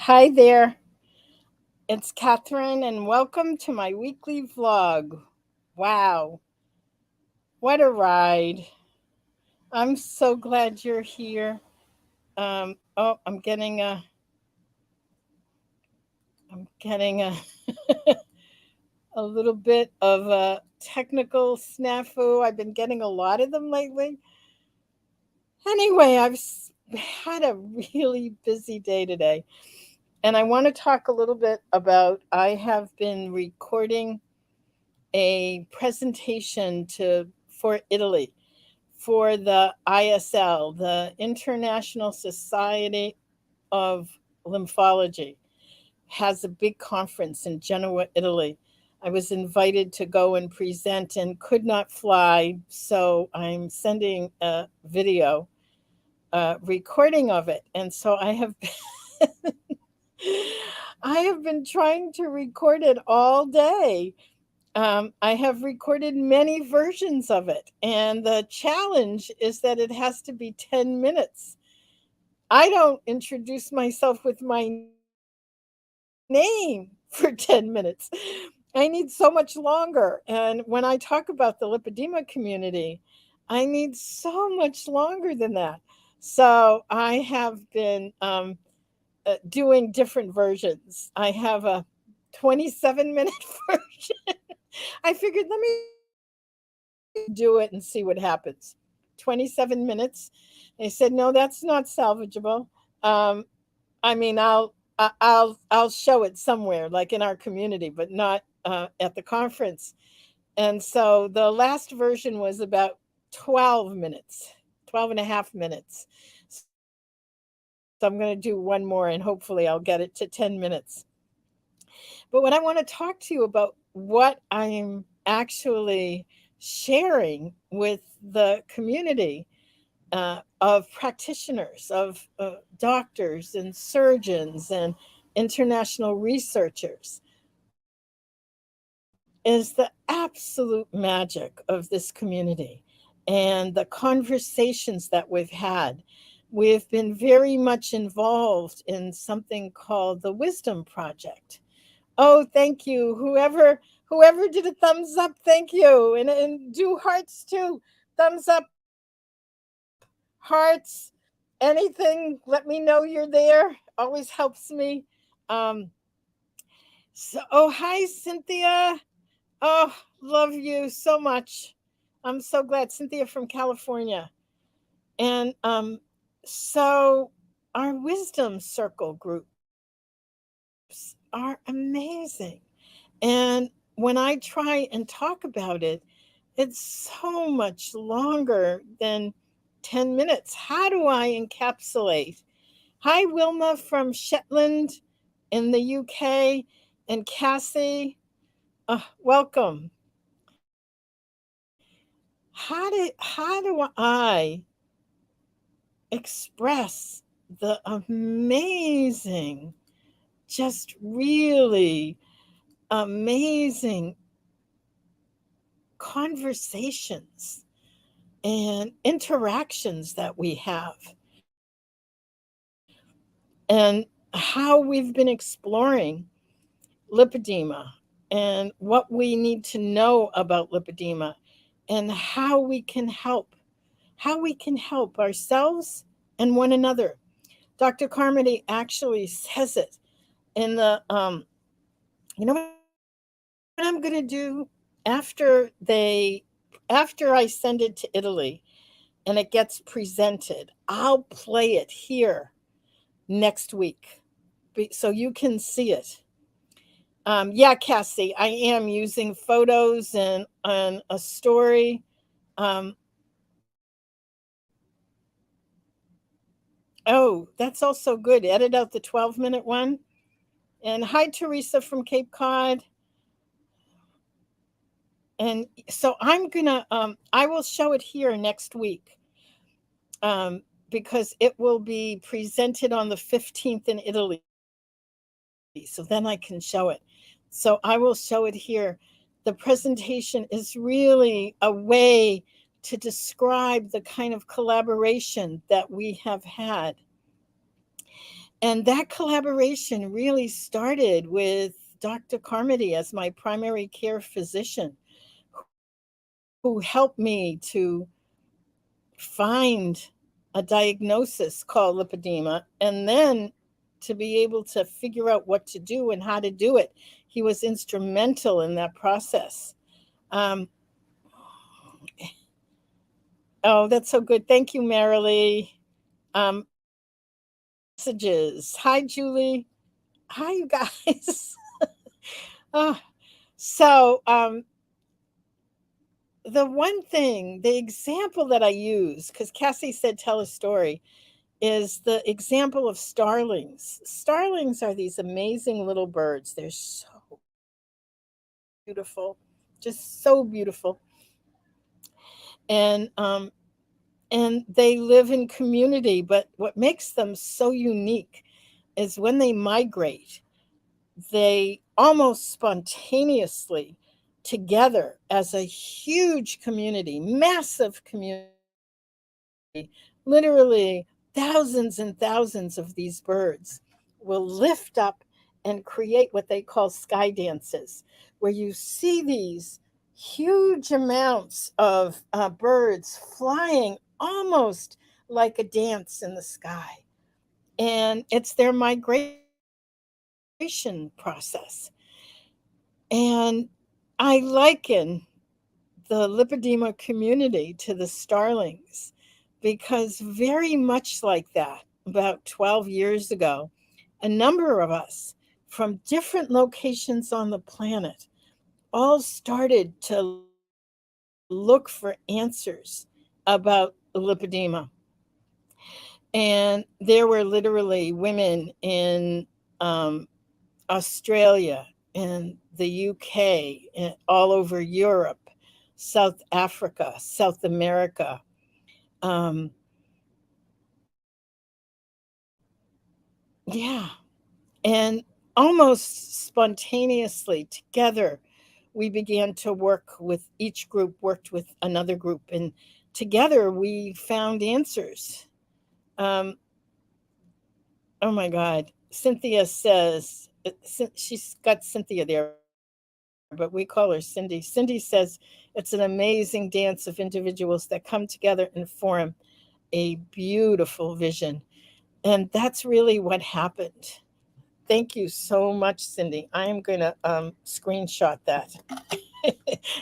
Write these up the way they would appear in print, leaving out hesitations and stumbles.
Hi there, it's Catherine, and welcome to my weekly vlog. Wow, what a ride! I'm so glad you're here. Oh, I'm getting a a little bit of a technical snafu. I've been getting a lot of them lately. Anyway, had a really busy day today, and I want to talk a little bit about. I have been recording a presentation to for Italy for the ISL, the International Society of Lymphology, has a big conference in Genoa, Italy. I was invited to go and present and could not fly, so I'm sending a video recording of it. And so I have been trying to record it all day. I have recorded many versions of it, and the challenge is that it has to be 10 minutes. I don't introduce myself with my name for 10 minutes. I need so much longer. And when I talk about the lipedema community, I need so much longer than that. So I have been doing different versions. I have a 27-minute version. I figured let me just do it and see what happens. 27 minutes. They said no, that's not salvageable. Um, I mean, I'll show it somewhere, like in our community, but not at the conference. And so the last version was about 12 minutes, 12 and a half minutes. So I'm going to do one more and hopefully I'll get it to 10 minutes. But what I want to talk to you about, what I'm actually sharing with the community of practitioners, of doctors and surgeons and international researchers, is the absolute magic of this community and the conversations that we've had. We've been very much involved in something called the Wisdom Project. Oh, thank you. Whoever did a thumbs up, thank you. And do hearts too. Thumbs up, hearts, anything, let me know you're there. Always helps me. Um hi Cynthia. Oh, love you so much. I'm so glad, Cynthia from California. And so our wisdom circle groups are amazing. And when I try and talk about it, it's so much longer than 10 minutes. How do I encapsulate? Hi, Wilma from Shetland in the UK, and Cassie. Welcome. How do I express the amazing, just really amazing conversations and interactions that we have, and how we've been exploring lipedema and what we need to know about lipedema and how we can help ourselves and one another. Dr. Carmody actually says it in the you know what I'm going to do after I send it to Italy and it gets presented, I'll play it here next week so you can see it. Yeah, Cassie, I am using photos and a story. Um, oh, that's also good. Edit out the 12-minute one. And hi, Teresa from Cape Cod. And so I will show it here next week, because it will be presented on the 15th in Italy. So then I can show it. So I will show it here. The presentation is really a way to describe the kind of collaboration that we have had. And that collaboration really started with Dr. Carmody as my primary care physician, who helped me to find a diagnosis called lipedema and then to be able to figure out what to do and how to do it. He was instrumental in that process. Um, oh, that's so good. Thank you, Marilee. Messages. Hi, Julie. Hi, you guys. Oh, so, the one thing, the example that I use, because Cassie said tell a story, is the example of starlings. Starlings are these amazing little birds. They're so beautiful, just so beautiful. And they live in community, but what makes them so unique is when they migrate, they almost spontaneously together as a huge community, massive community, literally thousands and thousands of these birds will lift up and create what they call sky dances, where you see these huge amounts of birds flying almost like a dance in the sky. And it's their migration process. And I liken the lipedema community to the starlings because, very much like that, about 12 years ago, a number of us from different locations on the planet all started to look for answers about lipedema. And there were literally women in Australia and the UK and all over Europe, South Africa, South America. Um, yeah. And almost spontaneously together, we began to work with each group, worked with another group, and together we found answers. Um, oh my God. Cynthia says, she's got Cynthia there, but we call her Cindy. Cindy says it's an amazing dance of individuals that come together and form a beautiful vision. And that's really what happened. Thank you so much, Cindy. I am going to screenshot that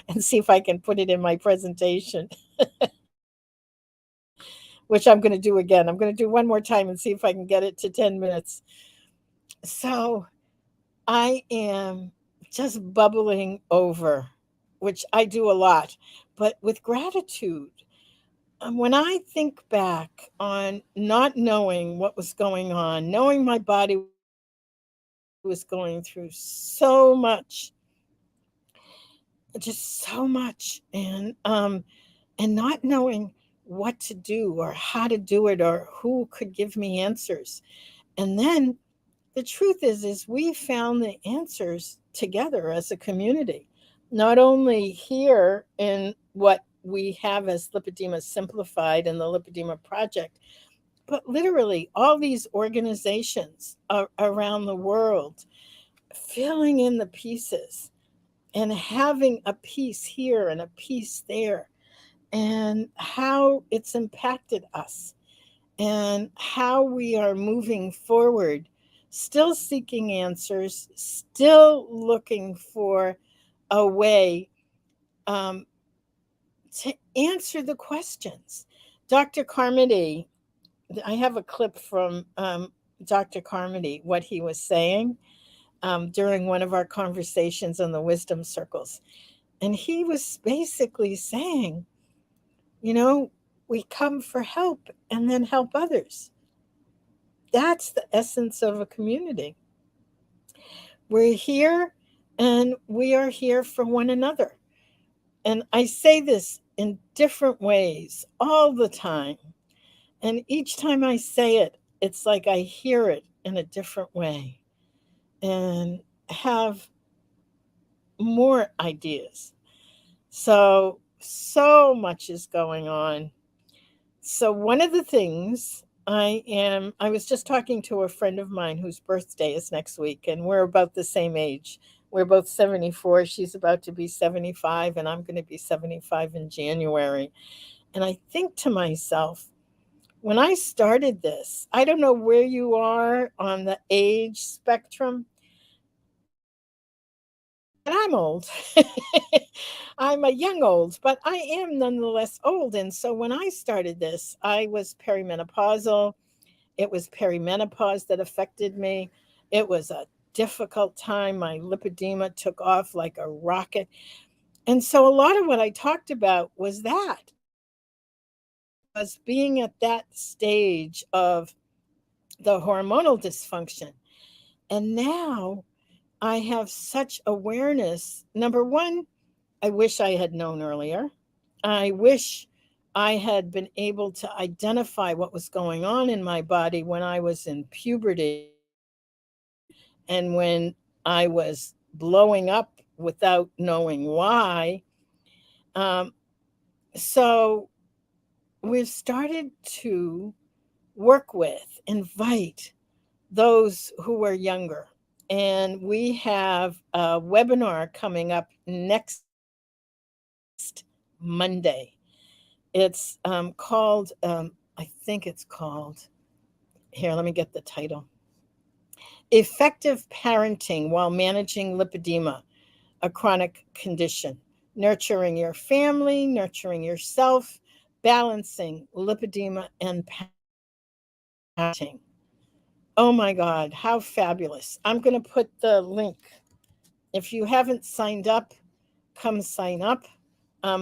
and see if I can put it in my presentation, which I'm going to do again. I'm going to do one more time and see if I can get it to 10 minutes. So I am just bubbling over, which I do a lot, but with gratitude. When I think back on not knowing what was going on, knowing my body was going through so much, just so much, and not knowing what to do or how to do it or who could give me answers. And then the truth is we found the answers together as a community, not only here in what we have as Lipedema Simplified and the Lipedema Project, but literally all these organizations around the world filling in the pieces and having a piece here and a piece there, and how it's impacted us and how we are moving forward, still seeking answers, still looking for a way um, to answer the questions. Dr. Carmody, I have a clip from Dr. Carmody, what he was saying during one of our conversations on the wisdom circles. And he was basically saying, you know, we come for help and then help others. That's the essence of a community. We're here and we are here for one another. And I say this in different ways all the time. And each time I say it, it's like I hear it in a different way and have more ideas. So much is going on. So, one of the things I was just talking to a friend of mine whose birthday is next week, and we're about the same age. We're both 74. She's about to be 75, and I'm going to be 75 in January. And I think to myself, when I started this, I don't know where you are on the age spectrum, and I'm old. I'm a young old, but I am nonetheless old. And so when I started this, I was perimenopausal. It was perimenopause that affected me. It was a difficult time. My lipedema took off like a rocket. And so a lot of what I talked about was being at that stage of the hormonal dysfunction. And now I have such awareness. Number one, I wish I had known earlier. I wish I had been able to identify what was going on in my body when I was in puberty and when I was blowing up without knowing why. Um, so we've started to work with, invite those who are younger. And we have a webinar coming up next Monday. It's called, I think it's called, here, let me get the title Effective Parenting While Managing Lipedema, a Chronic Condition. Nurturing your family, nurturing yourself, balancing lipedema and parenting. Oh my God, how fabulous. I'm going to put the link. If you haven't signed up, come sign up.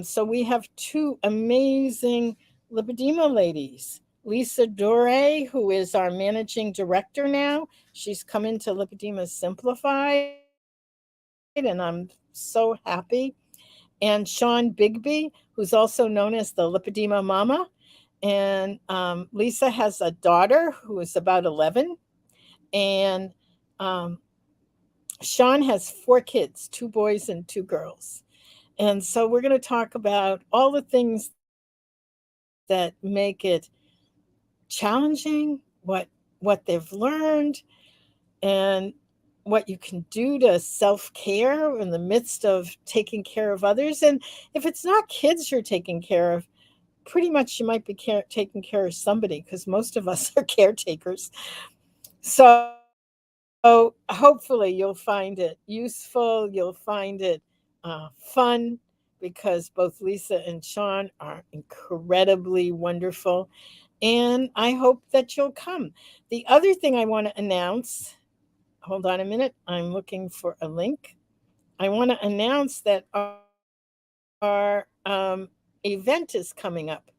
So we have two amazing lipedema ladies. Lisa Dore, who is our managing director now, she's come into Lipedema Simplified, and I'm so happy. And Sean Bigby, who's also known as the Lipedema Mama. And Lisa has a daughter who is about 11. And um, Sean has 4 kids, 2 boys and 2 girls. And so we're going to talk about all the things that make it challenging, what they've learned, and what you can do to self-care in the midst of taking care of others. And if it's not kids you're taking care of, pretty much you might be taking care of somebody, because most of us are caretakers. So hopefully you'll find it useful, you'll find it fun, because both Lisa and Sean are incredibly wonderful. And I hope that you'll come. The other thing I want to announce, hold on a minute, I'm looking for a link. I want to announce that our event is coming up.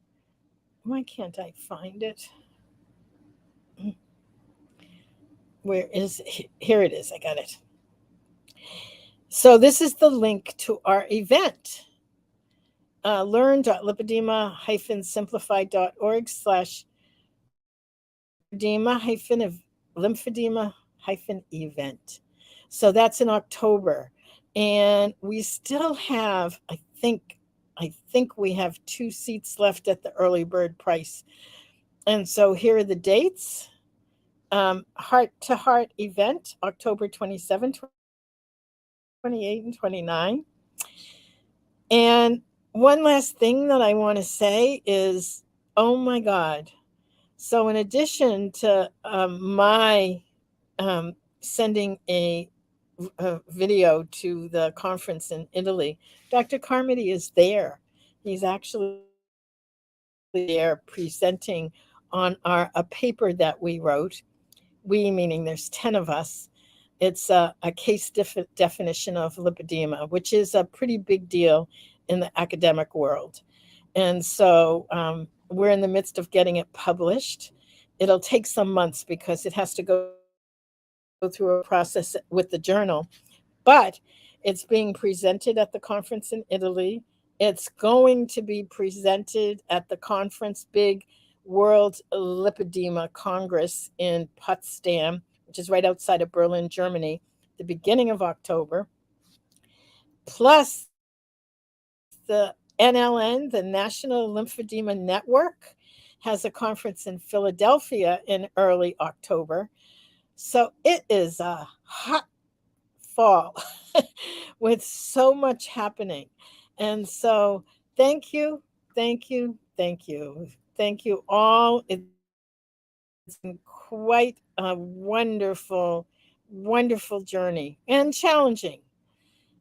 Why can't I find it? Where is it? Here it is. I got it. So this is the link to our event. Learn.lipedema-simplified.org/lymphedema-event. So that's in October. And we still have, I think we have 2 seats left at the early bird price. And so here are the dates. Heart to Heart event, October 27, 28, and 29. And one last thing that I want to say is, oh my God. So, in addition to my sending a video to the conference in Italy, Dr. Carmody is there. He's actually there presenting on a paper that we wrote. We, meaning there's 10 of us. It's a case definition of lipedema, which is a pretty big deal in the academic world. And so we're in the midst of getting it published. It'll take some months because it has to go through a process with the journal, but it's being presented at the conference in Italy. It's going to be presented at the conference, big World Lipedema Congress in Potsdam, which is right outside of Berlin, Germany, the beginning of October. Plus the NLN, the National Lymphedema Network, has a conference in Philadelphia in early October. So it is a hot fall with so much happening. And so thank you, thank you, thank you. Thank you all. It's been quite a wonderful, wonderful journey and challenging.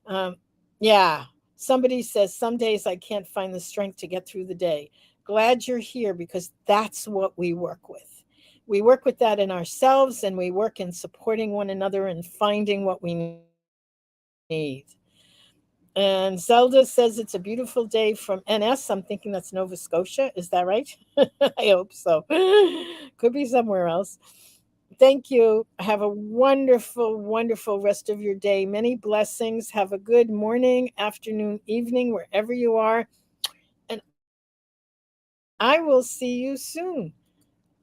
Um, yeah, somebody says some days I can't find the strength to get through the day. Glad you're here because that's what we work with. We work with that in ourselves and we work in supporting one another and finding what we need. And Zelda says it's a beautiful day from NS. I'm thinking that's Nova Scotia. Is that right? I hope so. Could be somewhere else. Thank you. Have a wonderful, wonderful rest of your day. Many blessings. Have a good morning, afternoon, evening, wherever you are. And I will see you soon.